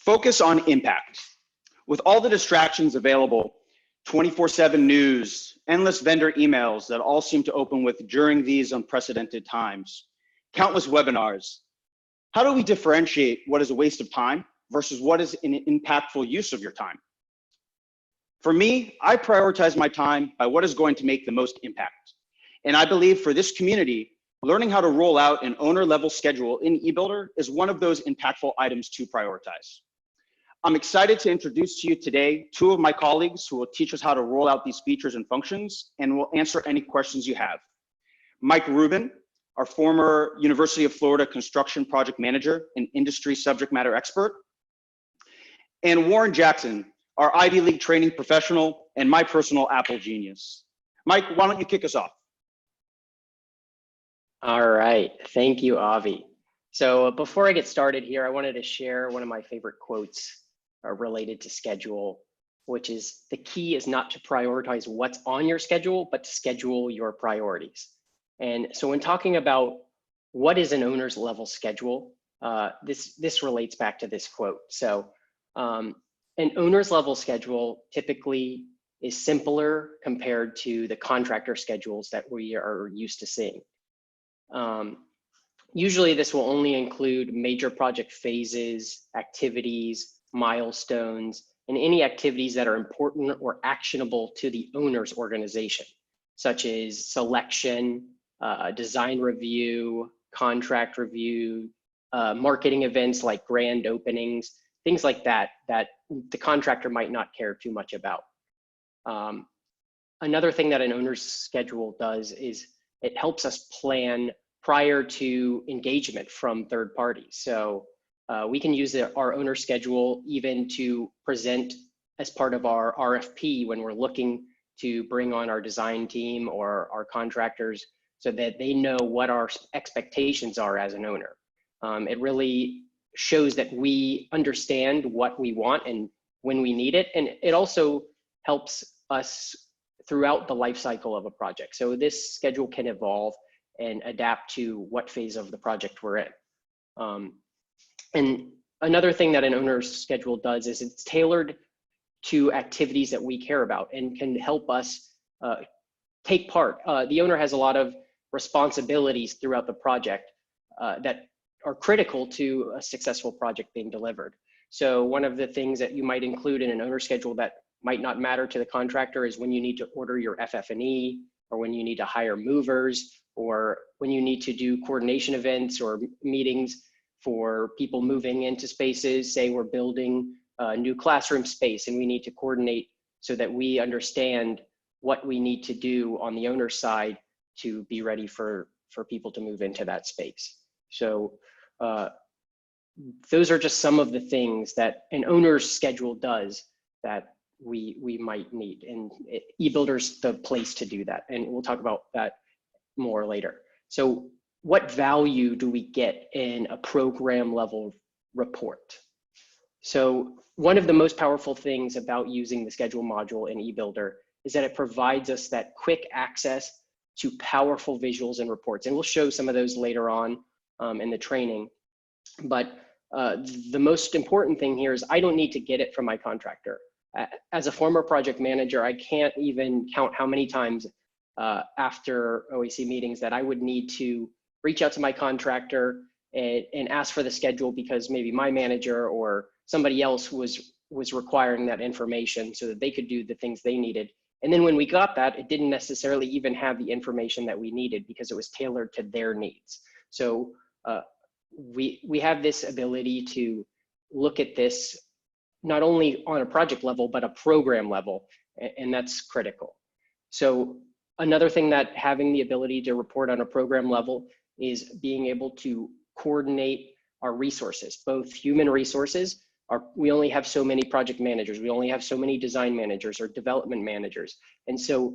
Focus on impact. With all the distractions available, 24/7 news, endless vendor emails that all seem to open with during these unprecedented times, countless webinars, how do we differentiate what is a waste of time versus what is an impactful use of your time? For me, I prioritize my time by what is going to make the most impact. And I believe for this community, learning how to roll out an owner-level schedule in eBuilder is one of those impactful items to prioritize. I'm excited to introduce to you today two of my colleagues who will teach us how to roll out these features and functions and will answer any questions you have. Mike Rubin, our former University of Florida construction project manager and industry subject matter expert, and Warren Jackson, our Ivy League training professional and my personal Apple genius. Mike, why don't you kick us off? All right, thank you, Avi. So before I get started here, I wanted to share one of my favorite quotes related to schedule, which is the key is not to prioritize what's on your schedule, but to schedule your priorities. And so when talking about what is an owner's level schedule, this relates back to this quote. So an owner's level schedule typically is simpler compared to the contractor schedules that we are used to seeing. Usually this will only include major project phases, activities, milestones, and any activities that are important or actionable to the owner's organization, such as selection, design review, contract review, marketing events like grand openings, things like that, that the contractor might not care too much about. Another thing that an owner's schedule does is it helps us plan prior to engagement from third parties. So we can use our owner schedule even to present as part of our RFP when we're looking to bring on our design team or our contractors so that they know what our expectations are as an owner. It really shows that we understand what we want and when we need it. And it also helps us throughout the life cycle of a project. So this schedule can evolve and adapt to what phase of the project we're in. And another thing that an owner's schedule does is it's tailored to activities that we care about and can help us take part. The owner has a lot of responsibilities throughout the project that are critical to a successful project being delivered. So one of the things that you might include in an owner schedule that might not matter to the contractor is when you need to order your FF&E, or when you need to hire movers, or when you need to do coordination events or meetings for people moving into spaces. Say we're building a new classroom space and we need to coordinate so that we understand what we need to do on the owner's side to be ready for people to move into that space. So those are just some of the things that an owner's schedule does that we might need, and eBuilder's the place to do that. And we'll talk about that more later. So what value do we get in a program level report? So one of the most powerful things about using the schedule module in eBuilder is that it provides us that quick access to powerful visuals and reports. And we'll show some of those later on in the training. But the most important thing here is I don't need to get it from my contractor. As a former project manager, I can't even count how many times after OAC meetings that I would need to reach out to my contractor and ask for the schedule because maybe my manager or somebody else was requiring that information so that they could do the things they needed. And then when we got that, it didn't necessarily even have the information that we needed because it was tailored to their needs. So we have this ability to look at this not only on a project level, but a program level, and that's critical. So another thing that having the ability to report on a program level is being able to coordinate our resources, both human resources. We only have so many project managers. We only have so many design managers or development managers. And so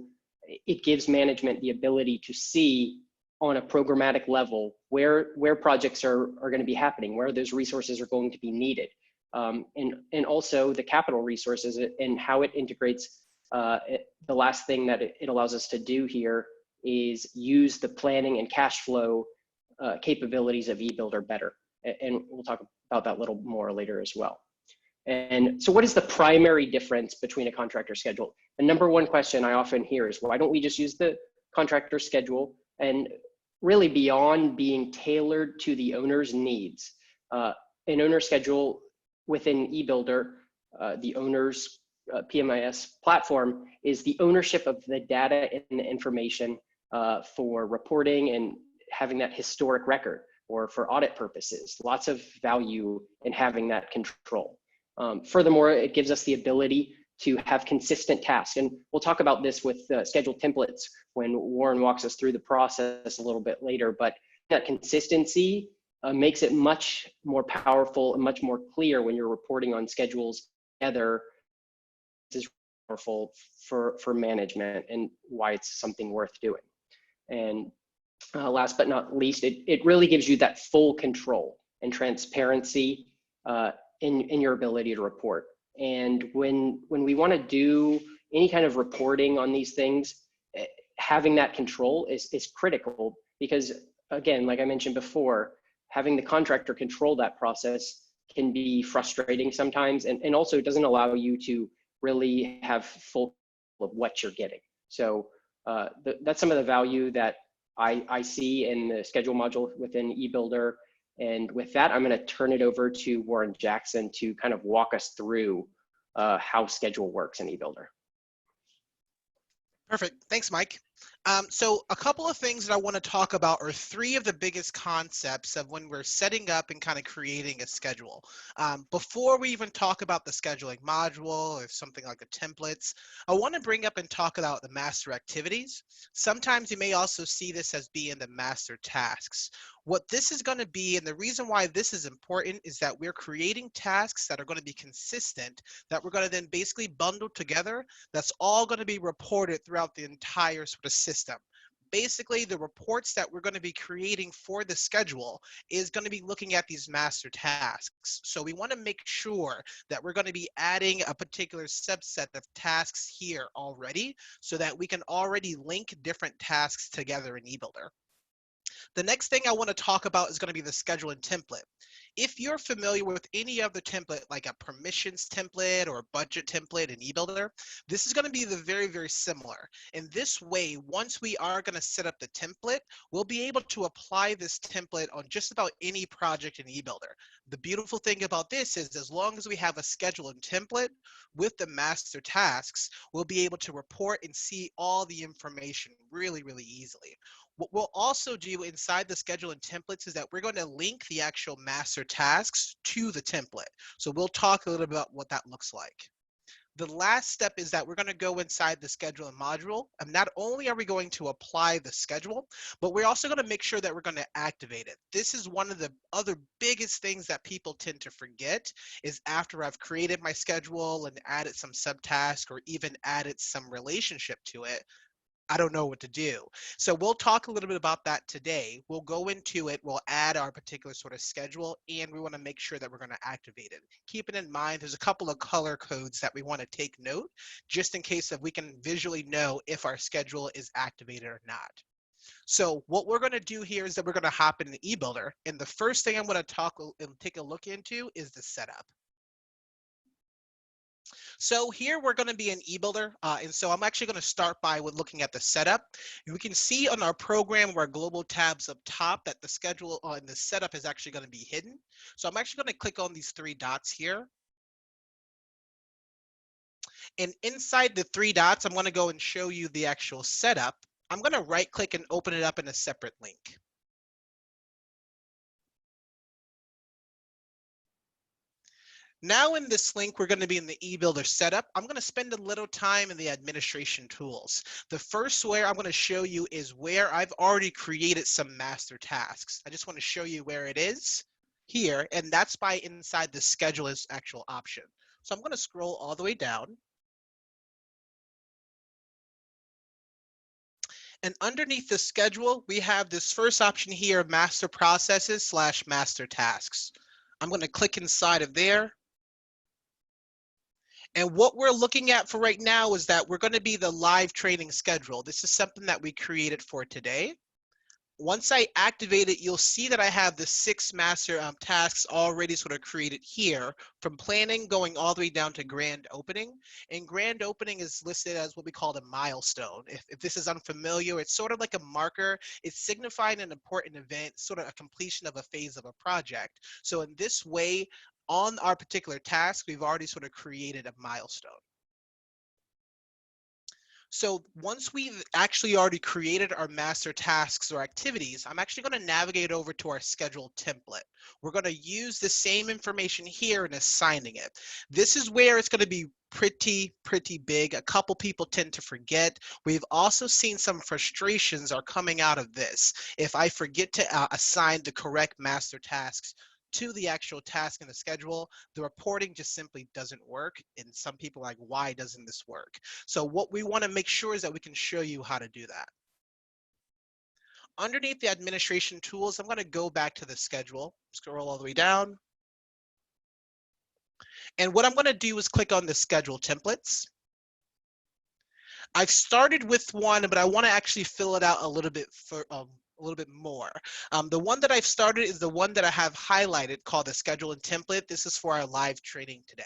it gives management the ability to see on a programmatic level where projects are going to be happening, where those resources are going to be needed. And also the capital resources and how it integrates. The last thing that it allows us to do here is use the planning and cash flow capabilities of eBuilder better. And we'll talk about that a little more later as well. And so what is the primary difference between a contractor schedule? The number one question I often hear is, why don't we just use the contractor schedule? And really, beyond being tailored to the owner's needs, an owner schedule within eBuilder, the owner's PMIS platform, is the ownership of the data and the information for reporting and having that historic record, or for audit purposes. Lots of value in having that control. Furthermore, it gives us the ability to have consistent tasks. And we'll talk about this with schedule templates when Warren walks us through the process a little bit later. But that consistency makes it much more powerful and much more clear when you're reporting on schedules together. This is powerful for management and why it's something worth doing. And last but not least, it really gives you that full control and transparency in your ability to report. And when we want to do any kind of reporting on these things, having that control is critical, because again, like I mentioned before, having the contractor control that process can be frustrating sometimes, and also it doesn't allow you to really have full of what you're getting. So that's some of the value that I see in the schedule module within eBuilder. And with that, I'm going to turn it over to Warren Jackson to kind of walk us through how schedule works in eBuilder. Perfect. Thanks, Mike. So a couple of things that I want to talk about are three of the biggest concepts of when we're setting up and kind of creating a schedule. Before we even talk about the scheduling module or something like the templates, I want to bring up and talk about the master activities. Sometimes you may also see this as being the master tasks. What this is going to be, and the reason why this is important, is that we're creating tasks that are going to be consistent, that we're going to then basically bundle together, that's all going to be reported throughout the entire sort of system. Basically, the reports that we're going to be creating for the schedule is going to be looking at these master tasks. So we want to make sure that we're going to be adding a particular subset of tasks here already, so that we can already link different tasks together in eBuilder. The next thing I want to talk about is going to be the scheduling template. If you're familiar with any other template, like a permissions template or a budget template in eBuilder, this is going to be very, very similar. In this way, once we are going to set up the template, we'll be able to apply this template on just about any project in eBuilder. The beautiful thing about this is, as long as we have a scheduling template with the master tasks, we'll be able to report and see all the information really, really easily. What we'll also do inside the scheduling templates is that we're going to link the actual master tasks to the template. So we'll talk a little bit about what that looks like. The last step is that we're going to go inside the scheduling module, and not only are we going to apply the schedule, but we're also going to make sure that we're going to activate it. This is one of the other biggest things that people tend to forget, is after I've created my schedule and added some subtasks or even added some relationship to it, I don't know what to do. So we'll talk a little bit about that today. We'll go into it, we'll add our particular sort of schedule, and we want to make sure that we're going to activate it. Keeping in mind, there's a couple of color codes that we want to take note, just in case that we can visually know if our schedule is activated or not. So what we're going to do here is that we're going to hop into eBuilder, and the first thing I'm going to talk and take a look into is the setup. So here we're going to be in eBuilder, and so I'm actually going to start by looking at the setup. We can see on our program where global tabs up top that the schedule and the setup is actually going to be hidden. So I'm actually going to click on these three dots here. And inside the three dots, I'm going to go and show you the actual setup. I'm going to right click and open it up in a separate link. Now in this link, we're going to be in the eBuilder setup. I'm going to spend a little time in the administration tools. The first where I'm going to show you is where I've already created some master tasks. I just want to show you where it is here, and that's by inside the schedule as actual option. So I'm going to scroll all the way down. And underneath the schedule, we have this first option here, master processes / master tasks. I'm going to click inside of there. And what we're looking at for right now is that we're going to be the live training schedule. This is something that we created for today. Once I activate it, you'll see that I have the 6 master tasks already sort of created here, from planning going all the way down to grand opening. And grand opening is listed as what we call a milestone. If this is unfamiliar, it's sort of like a marker. It's signifying an important event, sort of a completion of a phase of a project. So in this way, on our particular task, we've already sort of created a milestone. So once we've actually already created our master tasks or activities, I'm actually going to navigate over to our schedule template. We're going to use the same information here in assigning it. This is where it's going to be pretty big. A couple people tend to forget. We've also seen some frustrations are coming out of this. If I forget to assign the correct master tasks to the actual task in the schedule, the reporting just simply doesn't work. And some people are like, why doesn't this work? So what we want to make sure is that we can show you how to do that. Underneath the administration tools, I'm going to go back to the schedule, scroll all the way down. And what I'm going to do is click on the schedule templates. I've started with one, but I want to actually fill it out a little bit more. The one that I've started is the one that I have highlighted called the schedule and template. This is for our live training today.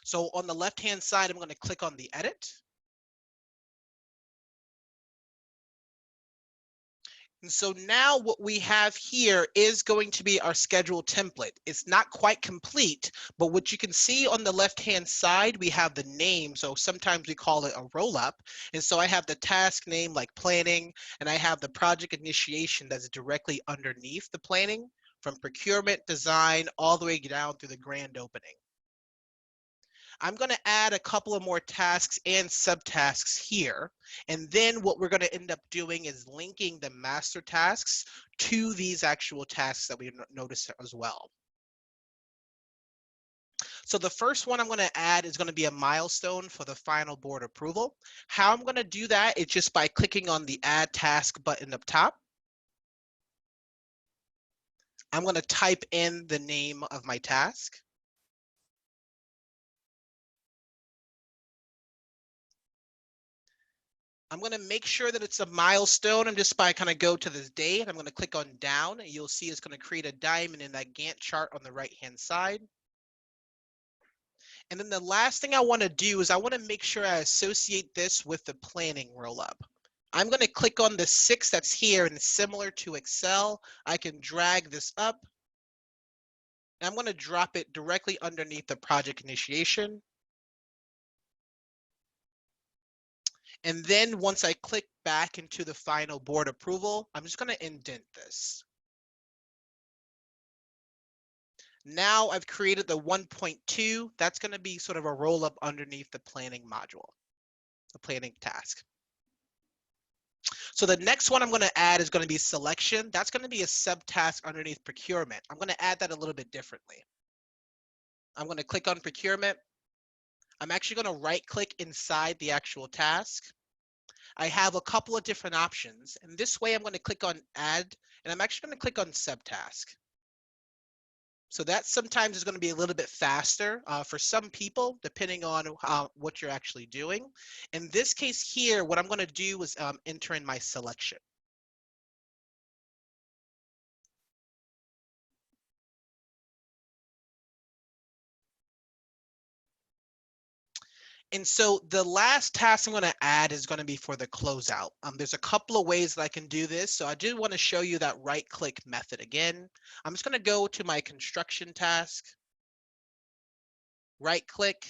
So on the left-hand side, I'm going to click on the edit. And so now what we have here is going to be our schedule template. It's not quite complete, but what you can see on the left-hand side, we have the name. So sometimes we call it a roll-up. And so I have the task name like planning, and I have the project initiation that's directly underneath the planning, from procurement, design, all the way down through the grand opening. I'm going to add a couple of more tasks and subtasks here. And then what we're going to end up doing is linking the master tasks to these actual tasks that we noticed as well. So the first one I'm going to add is going to be a milestone for the final board approval. How I'm going to do that is just by clicking on the add task button up top. I'm going to type in the name of my task. I'm going to make sure that it's a milestone. I'm just by kind of go to this date. I'm going to click on down, and you'll see it's going to create a diamond in that Gantt chart on the right-hand side. And then the last thing I want to do is I want to make sure I associate this with the planning roll-up. I'm going to click on the 6 that's here, and similar to Excel, I can drag this up. And I'm going to drop it directly underneath the project initiation. And then once I click back into the final board approval, I'm just going to indent this. Now I've created the 1.2. That's going to be sort of a roll up underneath the planning module, the planning task. So the next one I'm going to add is going to be selection. That's going to be a subtask underneath procurement. I'm going to add that a little bit differently. I'm going to click on procurement. I'm actually going to right click inside the actual task. I have a couple of different options, and this way I'm going to click on add, and I'm actually going to click on subtask. So that sometimes is going to be a little bit faster for some people, depending on what you're actually doing. In this case here, what I'm going to do is enter in my selection. And so the last task I'm going to add is going to be for the closeout. There's a couple of ways that I can do this. So I do want to show you that right click method again. I'm just going to go to my construction task, right click,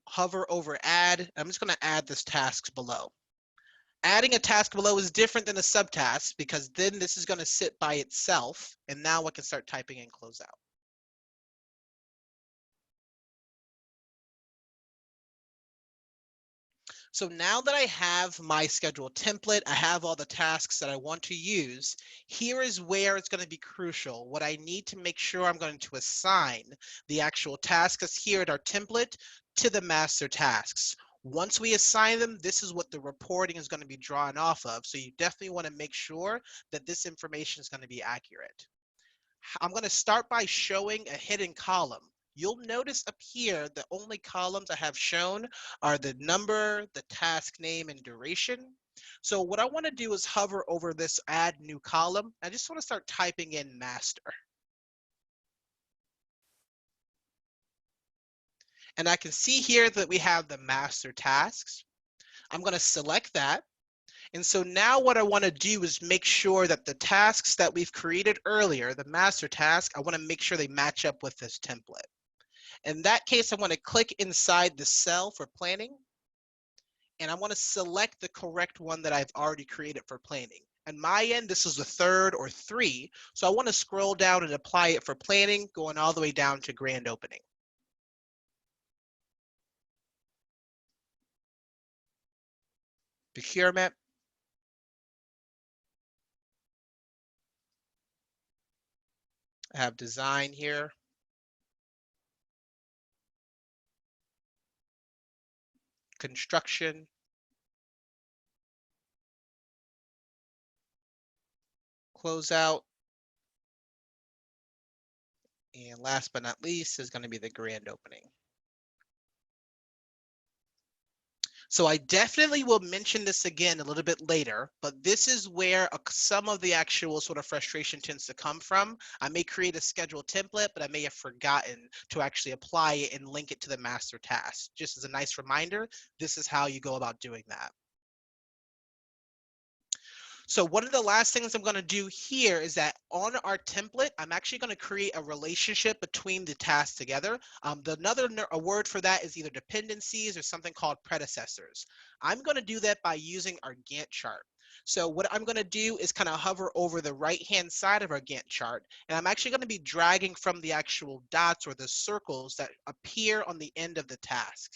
hover over add. I'm just going to add this task below. Adding a task below is different than a subtask because then this is going to sit by itself. And now I can start typing in closeout. So now that I have my schedule template, I have all the tasks that I want to use, here is where it's going to be crucial. What I need to make sure I'm going to assign the actual tasks here at our template to the master tasks. Once we assign them, this is what the reporting is going to be drawn off of. So you definitely want to make sure that this information is going to be accurate. I'm going to start by showing a hidden column. You'll notice up here, the only columns I have shown are the number, the task name, and duration. So what I want to do is hover over this add new column. I just want to start typing in master. And I can see here that we have the master tasks. I'm going to select that. And so now what I want to do is make sure that the tasks that we've created earlier, the master task, I want to make sure they match up with this template. In that case, I want to click inside the cell for planning. And I want to select the correct one that I've already created for planning. On my end, this is the 3rd or 3. So I want to scroll down and apply it for planning, going all the way down to grand opening. Procurement. I have design here. Construction. Closeout. And last but not least is going to be the grand opening. So I definitely will mention this again a little bit later, but this is where some of the actual sort of frustration tends to come from. I may create a schedule template, but I may have forgotten to actually apply it and link it to the master task. Just as a nice reminder, this is how you go about doing that. So one of the last things I'm going to do here is that on our template, I'm actually going to create a relationship between the tasks together. A word for that is either dependencies or something called predecessors. I'm going to do that by using our Gantt chart. So what I'm going to do is kind of hover over the right-hand side of our Gantt chart, and I'm actually going to be dragging from the actual dots or the circles that appear on the end of the task.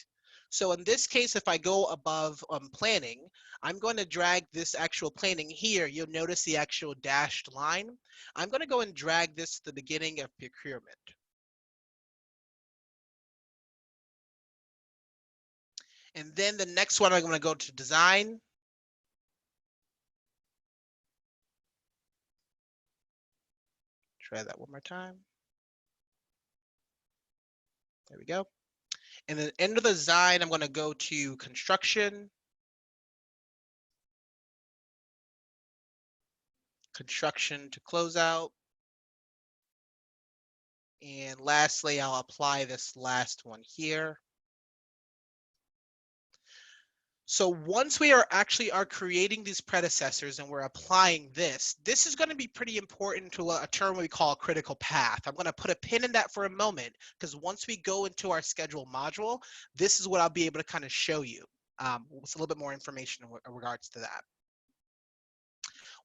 So in this case, if I go above planning, I'm going to drag this actual planning here. You'll notice the actual dashed line. I'm going to go and drag this to the beginning of procurement. And then the next one, I'm going to go to design. Try that one more time. There we go. And then end of the design, I'm going to go to construction. Construction to close out. And lastly, I'll apply this last one here. So once we are creating these predecessors and we're applying this is going to be pretty important to a term we call critical path. I'm going to put a pin in that for a moment because once we go into our schedule module, this is what I'll be able to kind of show you with a little bit more information in regards to that.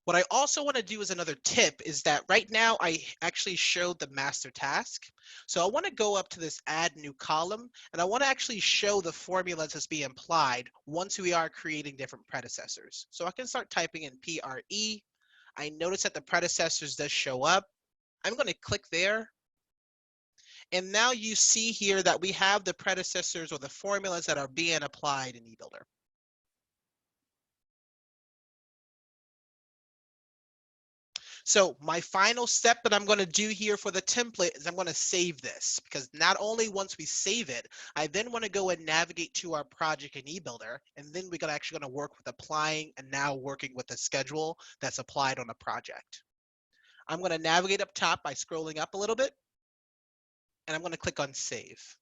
What I also want to do as another tip is that right now I actually showed the master task. So I want to go up to this add new column and I want to actually show the formulas that's being applied once we are creating different predecessors. So I can start typing in PRE. I notice that the predecessors does show up. I'm going to click there. And now you see here that we have the predecessors or the formulas that are being applied in eBuilder. So my final step that I'm going to do here for the template is I'm going to save this because not only once we save it, I then want to go and navigate to our project in eBuilder, and then we're actually going to work with applying and now working with the schedule that's applied on a project. I'm going to navigate up top by scrolling up a little bit, and I'm going to click on save.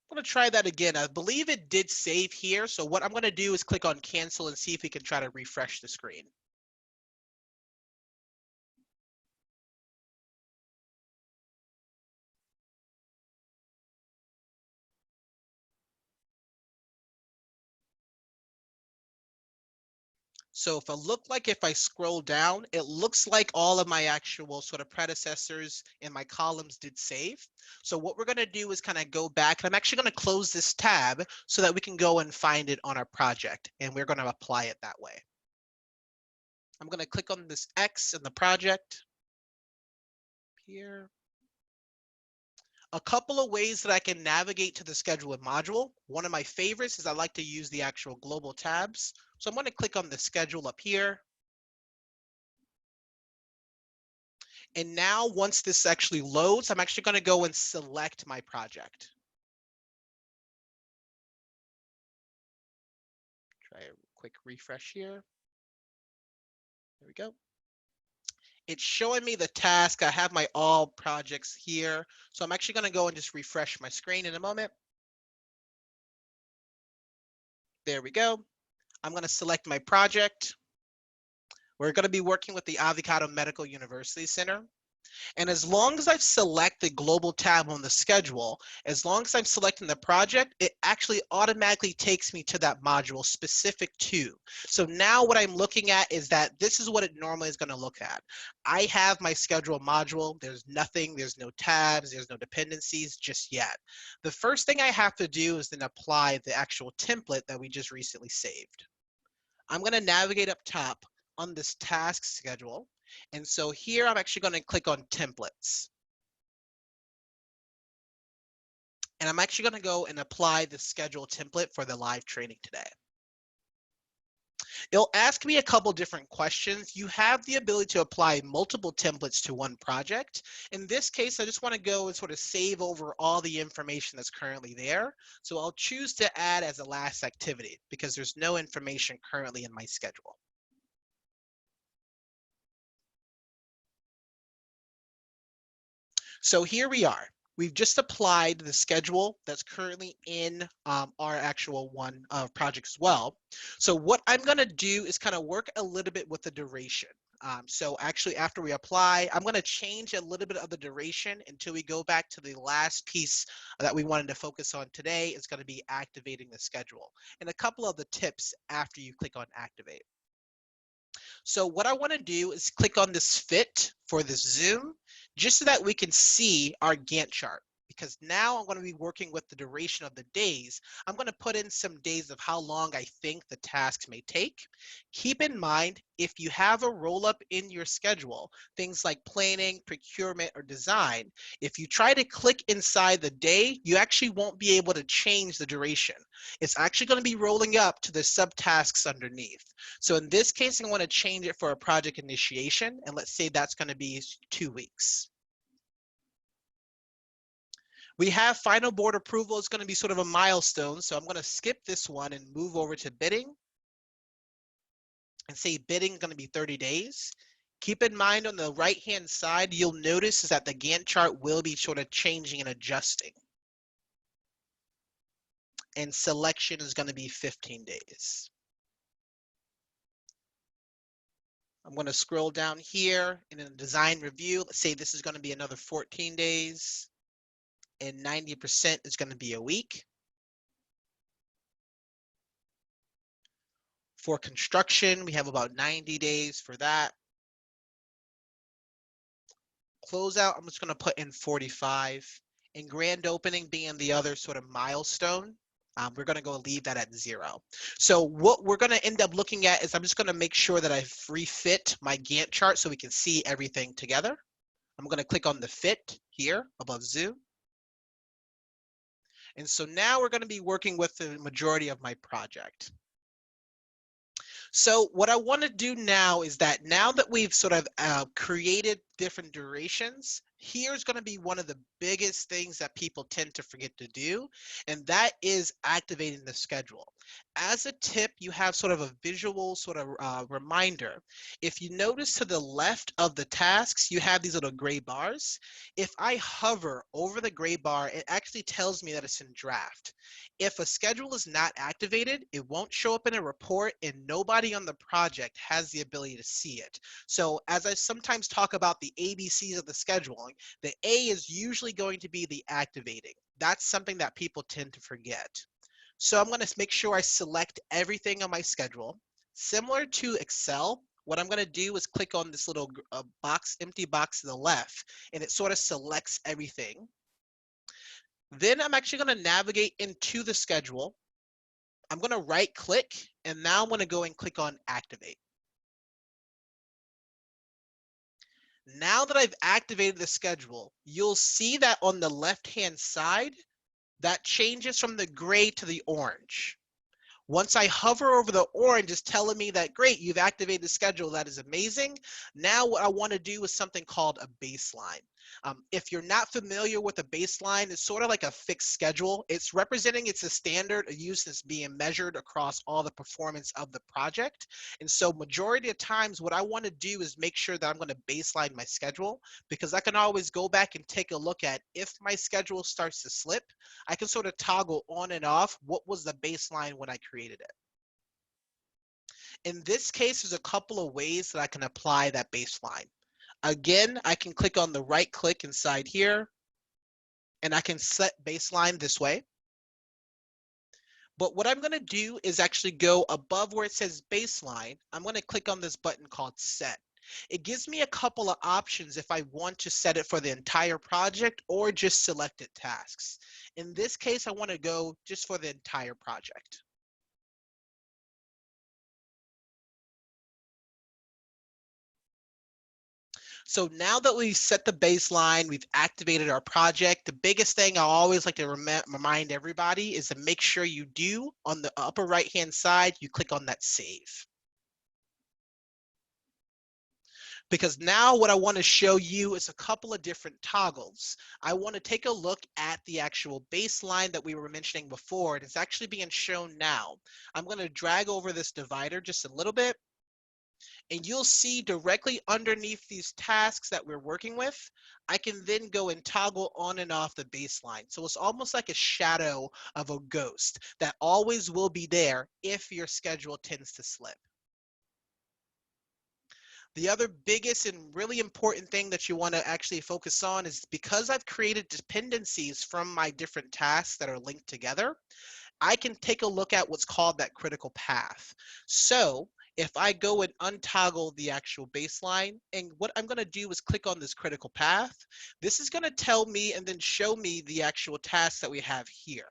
I'm going to try that again. I believe it did save here. So what I'm going to do is click on cancel and see if we can try to refresh the screen. So if I scroll down, it looks like all of my actual sort of predecessors in my columns did save. So what we're going to do is kind of go back. I'm actually going to close this tab so that we can go and find it on our project, and we're going to apply it that way. I'm going to click on this X in the project here. A couple of ways that I can navigate to the schedule module. One of my favorites is I like to use the actual global tabs. So I'm going to click on the schedule up here. And now once this actually loads, I'm actually going to go and select my project. quick refresh here. There we go. It's showing me the task. I have my all projects here. So I'm actually going to go and just refresh my screen in a moment. There we go. I'm going to select my project. We're going to be working with the Avicado Medical University Center. And as long as I select the global tab on the schedule, as long as I'm selecting the project, it actually automatically takes me to that module specific to. So now what I'm looking at is that this is what it normally is going to look at. I have my schedule module. There's nothing, there's no tabs, there's no dependencies just yet. The first thing I have to do is then apply the actual template that we just recently saved. I'm going to navigate up top on this task schedule. And so here I'm actually going to click on templates. And I'm actually going to go and apply the schedule template for the live training today. It'll ask me a couple different questions. You have the ability to apply multiple templates to one project. In this case, I just want to go and sort of save over all the information that's currently there. So I'll choose to add as a last activity because there's no information currently in my schedule. So here we are. We've just applied the schedule that's currently in our actual one project as well. So what I'm going to do is kind of work a little bit with the duration. So actually, after we apply, I'm going to change a little bit of the duration until we go back to the last piece that we wanted to focus on today. Is going to be activating the schedule and a couple of the tips after you click on activate. So what I want to do is click on this fit for this zoom, just so that we can see our Gantt chart. Because now I'm going to be working with the duration of the days. I'm going to put in some days of how long I think the tasks may take. Keep in mind, if you have a roll-up in your schedule, things like planning, procurement, or design, if you try to click inside the day, you actually won't be able to change the duration. It's actually going to be rolling up to the subtasks underneath. So in this case, I want to change it for a project initiation, and let's say that's going to be 2 weeks. We have final board approval. It's going to be sort of a milestone. So I'm going to skip this one and move over to bidding and say bidding is going to be 30 days. Keep in mind on the right-hand side, you'll notice is that the Gantt chart will be sort of changing and adjusting. And selection is going to be 15 days. I'm going to scroll down here and in the design review, let's say this is going to be another 14 days. And 90% is going to be a week. For construction, we have about 90 days for that. Closeout, I'm just going to put in 45. And grand opening being the other sort of milestone, we're going to go leave that at 0. So what we're going to end up looking at is I'm just going to make sure that I've refit my Gantt chart so we can see everything together. I'm going to click on the fit here above zoom. And so now we're going to be working with the majority of my project. So what I want to do now is that now that we've sort of created different durations, here's going to be one of the biggest things that people tend to forget to do, and that is activating the schedule. As a tip, you have sort of a visual sort of reminder. If you notice to the left of the tasks, you have these little gray bars. If I hover over the gray bar, it actually tells me that it's in draft. If a schedule is not activated, it won't show up in a report and nobody on the project has the ability to see it. So as I sometimes talk about the ABCs of the scheduling, the A is usually going to be the activating. That's something that people tend to forget. So I'm going to make sure I select everything on my schedule. Similar to Excel, what I'm going to do is click on this little empty box to the left, and it sort of selects everything. Then I'm actually going to navigate into the schedule. I'm going to right click, and now I'm going to go and click on activate. Now that I've activated the schedule, you'll see that on the left-hand side, that changes from the gray to the orange. Once I hover over the orange, it's telling me that, great, you've activated the schedule. That is amazing. Now what I want to do is something called a baseline. If you're not familiar with a baseline, it's sort of like a fixed schedule. It's representing it's a standard of use that's being measured across all the performance of the project. And so majority of times what I want to do is make sure that I'm going to baseline my schedule, because I can always go back and take a look at if my schedule starts to slip, I can sort of toggle on and off what was the baseline when I created it. In this case, there's a couple of ways that I can apply that baseline. Again, I can click on the right click inside here, and I can set baseline this way. But what I'm going to do is actually go above where it says baseline. I'm going to click on this button called set. It gives me a couple of options if I want to set it for the entire project or just selected tasks. In this case, I want to go just for the entire project. So now that we've set the baseline, we've activated our project, the biggest thing I always like to remind everybody is to make sure you do, on the upper right-hand side, you click on that save. Because now what I want to show you is a couple of different toggles. I want to take a look at the actual baseline that we were mentioning before, and it's actually being shown now. I'm going to drag over this divider just a little bit, and you'll see directly underneath these tasks that we're working with, I can then go and toggle on and off the baseline. So it's almost like a shadow of a ghost that always will be there if your schedule tends to slip. The other biggest and really important thing that you want to actually focus on is, because I've created dependencies from my different tasks that are linked together, I can take a look at what's called that critical path. So if I go and untoggle the actual baseline, and what I'm going to do is click on this critical path, this is going to tell me and then show me the actual tasks that we have here.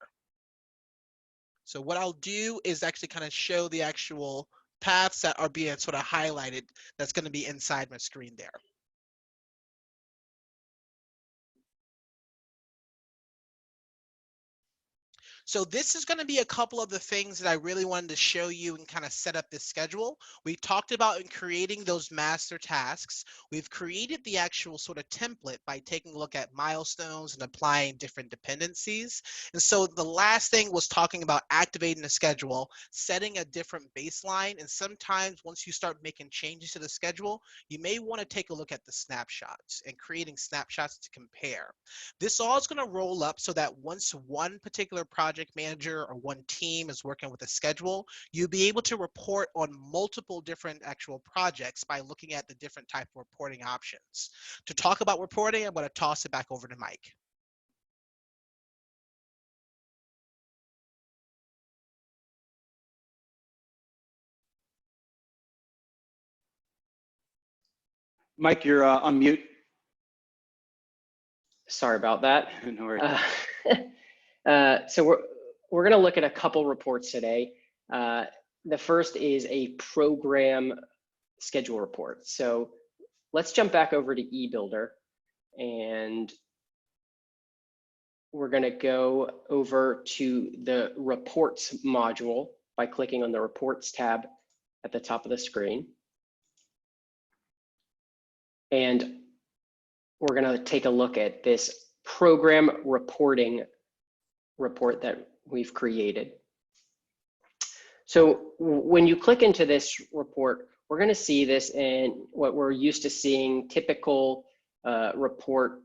So what I'll do is actually kind of show the actual paths that are being sort of highlighted that's going to be inside my screen there. So this is going to be a couple of the things that I really wanted to show you and kind of set up this schedule. We talked about in creating those master tasks. We've created the actual sort of template by taking a look at milestones and applying different dependencies. And so the last thing was talking about activating the schedule, setting a different baseline. And sometimes once you start making changes to the schedule, you may want to take a look at the snapshots and creating snapshots to compare. This all is going to roll up so that once one particular project manager or one team is working with a schedule, you'll be able to report on multiple different actual projects by looking at the different type of reporting options. To talk about reporting, I'm going to toss it back over to Mike. Mike, you're on mute. Sorry about that. No worries. So we're going to look at a couple reports today. The first is a program schedule report. So let's jump back over to eBuilder, and we're going to go over to the reports module by clicking on the reports tab at the top of the screen. And we're going to take a look at this program reporting report that we've created. So when you click into this report, we're going to see this in what we're used to seeing, typical report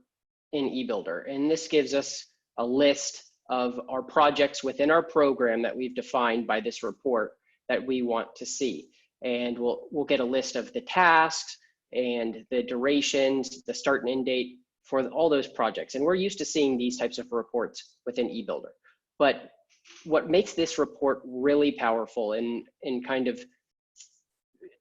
in eBuilder. And this gives us a list of our projects within our program that we've defined by this report that we want to see. And we'll get a list of the tasks and the durations, the start and end date for all those projects. And we're used to seeing these types of reports within eBuilder. But what makes this report really powerful and kind of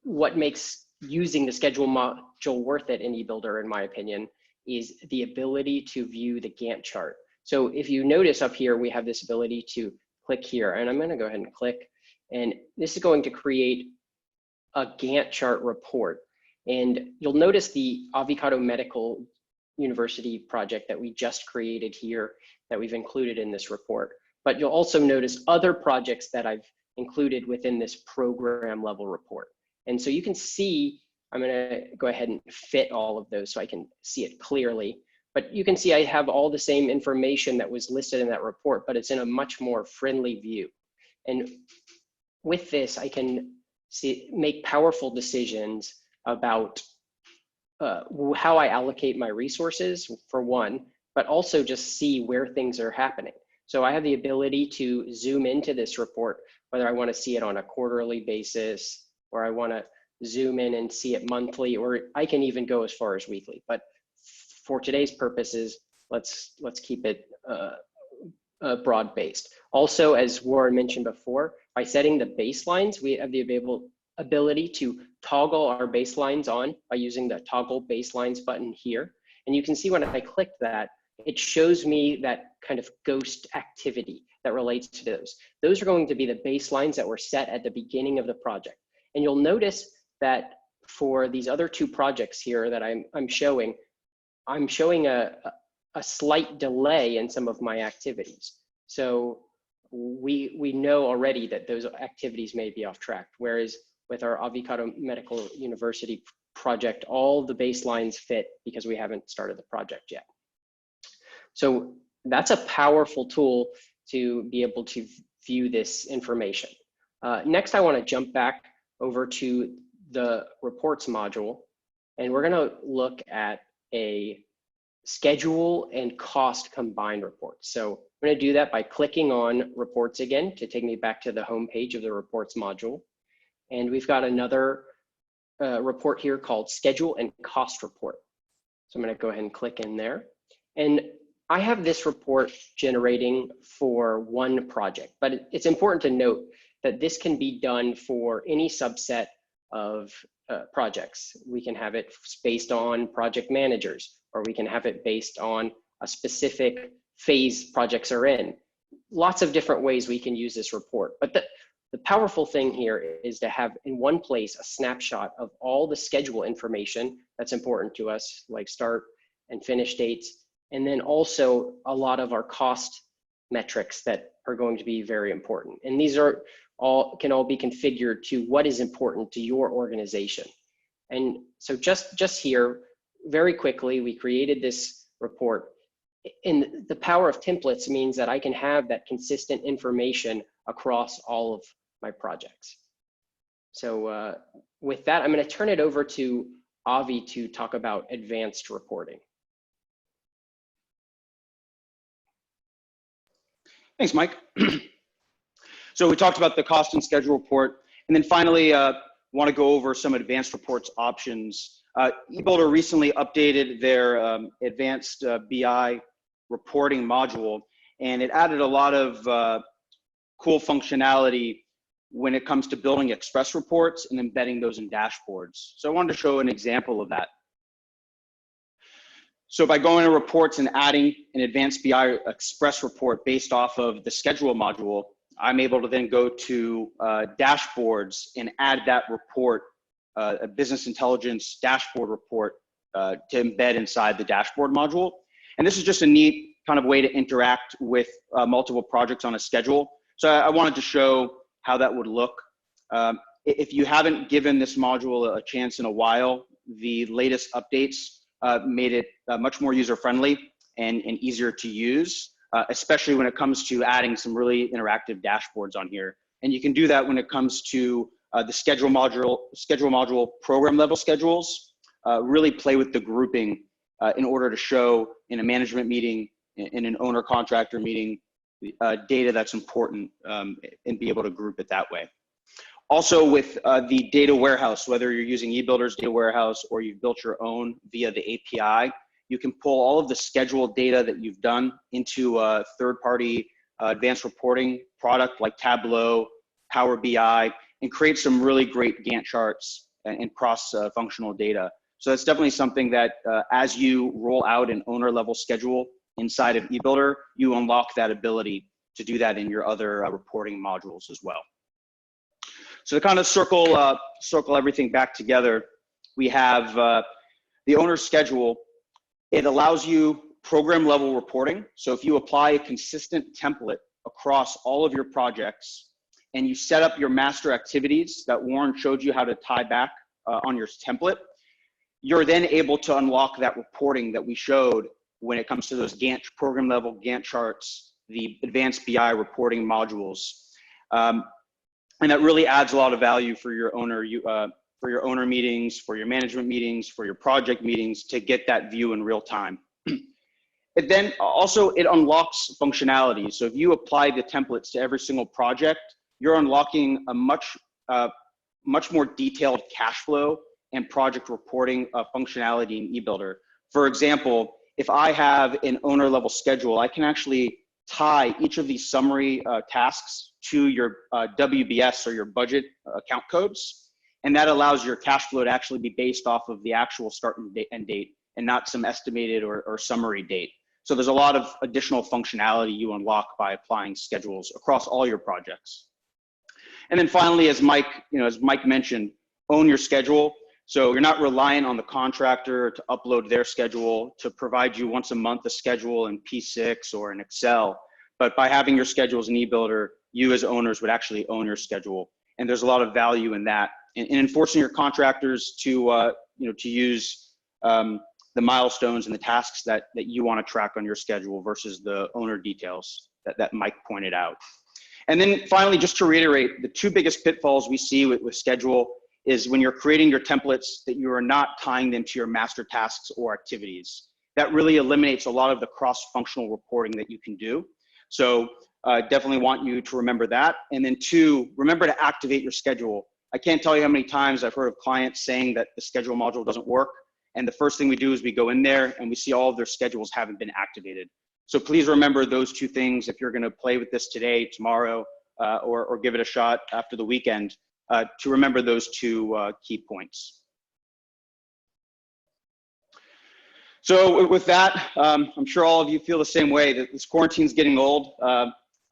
what makes using the schedule module worth it in eBuilder, in my opinion, is the ability to view the Gantt chart. So if you notice up here, we have this ability to click here, and I'm going to go ahead and click, and this is going to create a Gantt chart report. And you'll notice the Avicado Medical University project that we just created here that we've included in this report. But you'll also notice other projects that I've included within this program level report. And so you can see, I'm going to go ahead and fit all of those so I can see it clearly. But you can see I have all the same information that was listed in that report, but it's in a much more friendly view. And with this, I can make powerful decisions about how I allocate my resources, for one, but also just see where things are happening. So I have the ability to zoom into this report, whether I want to see it on a quarterly basis, or I want to zoom in and see it monthly, or I can even go as far as weekly. But for today's purposes, let's keep it broad-based. Also, as Warren mentioned before, by setting the baselines, we have the ability to toggle our baselines on by using the toggle baselines button here. And you can see when I click that, it shows me that kind of ghost activity that relates to those. Those are going to be the baselines that were set at the beginning of the project. And you'll notice that for these other two projects here that I'm showing a slight delay in some of my activities. So we know already that those activities may be off track, whereas with our Avicado Medical University project, all the baselines fit because we haven't started the project yet. So that's a powerful tool to be able to view this information. Next, I want to jump back over to the reports module, and we're going to look at a schedule and cost combined report. So I'm going to do that by clicking on reports again to take me back to the home page of the reports module. And we've got another report here called schedule and cost report. So I'm going to go ahead and click in there. And I have this report generating for one project, but it's important to note that this can be done for any subset of projects. We can have it based on project managers, or we can have it based on a specific phase projects are in. Lots of different ways we can use this report. But the powerful thing here is to have in one place a snapshot of all the schedule information that's important to us, like start and finish dates, and then also a lot of our cost metrics that are going to be very important. And these are can all be configured to what is important to your organization. And so just here, very quickly, we created this report. And the power of templates means that I can have that consistent information across all of my projects. So with that, I'm going to turn it over to Avi to talk about advanced reporting. Thanks, Mike. So we talked about the cost and schedule report, and then finally want to go over some advanced reports options. eBuilder recently updated their advanced BI reporting module, and it added a lot of cool functionality when it comes to building express reports and embedding those in dashboards. So I wanted to show an example of that. So by going to reports and adding an advanced BI express report based off of the schedule module, I'm able to then go to dashboards and add that report, a business intelligence dashboard report to embed inside the dashboard module. And this is just a neat kind of way to interact with multiple projects on a schedule. So I wanted to show how that would look. If you haven't given this module a chance in a while, the latest updates made it much more user-friendly and easier to use, especially when it comes to adding some really interactive dashboards on here. And you can do that when it comes to the schedule module program level schedules, really play with the grouping in order to show in a management meeting, in an owner contractor meeting, data that's important and be able to group it that way. Also with the data warehouse, whether you're using eBuilder's data warehouse or you've built your own via the API, you can pull all of the scheduled data that you've done into a third-party advanced reporting product like Tableau, Power BI, and create some really great Gantt charts and cross-functional data. So that's definitely something that as you roll out an owner-level schedule inside of eBuilder, you unlock that ability to do that in your other reporting modules as well. So to kind of circle everything back together, we have the owner schedule. It allows you program level reporting. So if you apply a consistent template across all of your projects and you set up your master activities that Warren showed you how to tie back on your template, you're then able to unlock that reporting that we showed when it comes to those Gantt program level Gantt charts, the advanced BI reporting modules. And that really adds a lot of value for your owner meetings, for your management meetings, for your project meetings to get that view in real time. It then also, it unlocks functionality. So if you apply the templates to every single project, you're unlocking a much more detailed cash flow and project reporting functionality in eBuilder. For example, if I have an owner level schedule, I can actually tie each of these summary tasks to your WBS or your budget account codes. And that allows your cash flow to actually be based off of the actual start and end date and not some estimated or summary date. So there's a lot of additional functionality you unlock by applying schedules across all your projects. And then finally, as Mike mentioned, own your schedule. So you're not reliant on the contractor to upload their schedule to provide you once a month a schedule in P6 or in Excel. But by having your schedules in eBuilder, you as owners would actually own your schedule. And there's a lot of value in that. And enforcing your contractors to use the milestones and the tasks that you want to track on your schedule versus the owner details that Mike pointed out. And then finally, just to reiterate, the two biggest pitfalls we see with schedule is when you're creating your templates that you are not tying them to your master tasks or activities. That really eliminates a lot of the cross-functional reporting that you can do. So definitely want you to remember that. And then two, remember to activate your schedule. I can't tell you how many times I've heard of clients saying that the schedule module doesn't work. And the first thing we do is we go in there and we see all of their schedules haven't been activated. So please remember those two things if you're gonna play with this today, tomorrow, or give it a shot after the weekend, to remember those two key points. So with that, I'm sure all of you feel the same way, that this quarantine's getting old.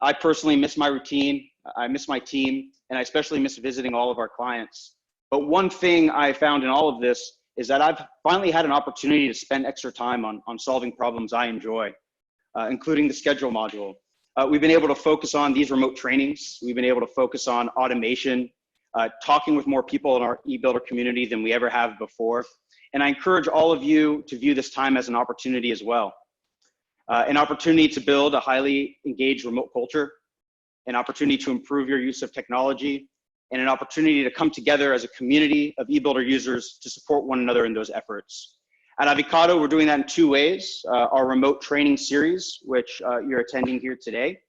I personally miss my routine, I miss my team, and I especially miss visiting all of our clients. But one thing I found in all of this is that I've finally had an opportunity to spend extra time on solving problems I enjoy, including the schedule module. We've been able to focus on these remote trainings. We've been able to focus on automation, talking with more people in our eBuilder community than we ever have before. And I encourage all of you to view this time as an opportunity as well. An opportunity to build a highly engaged remote culture, an opportunity to improve your use of technology, and an opportunity to come together as a community of eBuilder users to support one another in those efforts. At Avicado, we're doing that in two ways. Our remote training series, which you're attending here today.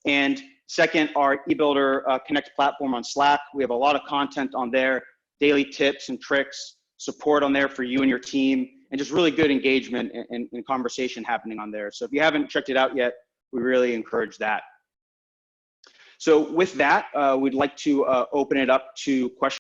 And second, our eBuilder Connect platform on Slack. We have a lot of content on there, daily tips and tricks, support on there for you and your team, and just really good engagement and conversation happening on there. So if you haven't checked it out yet, we really encourage that. So with that, we'd like to open it up to questions.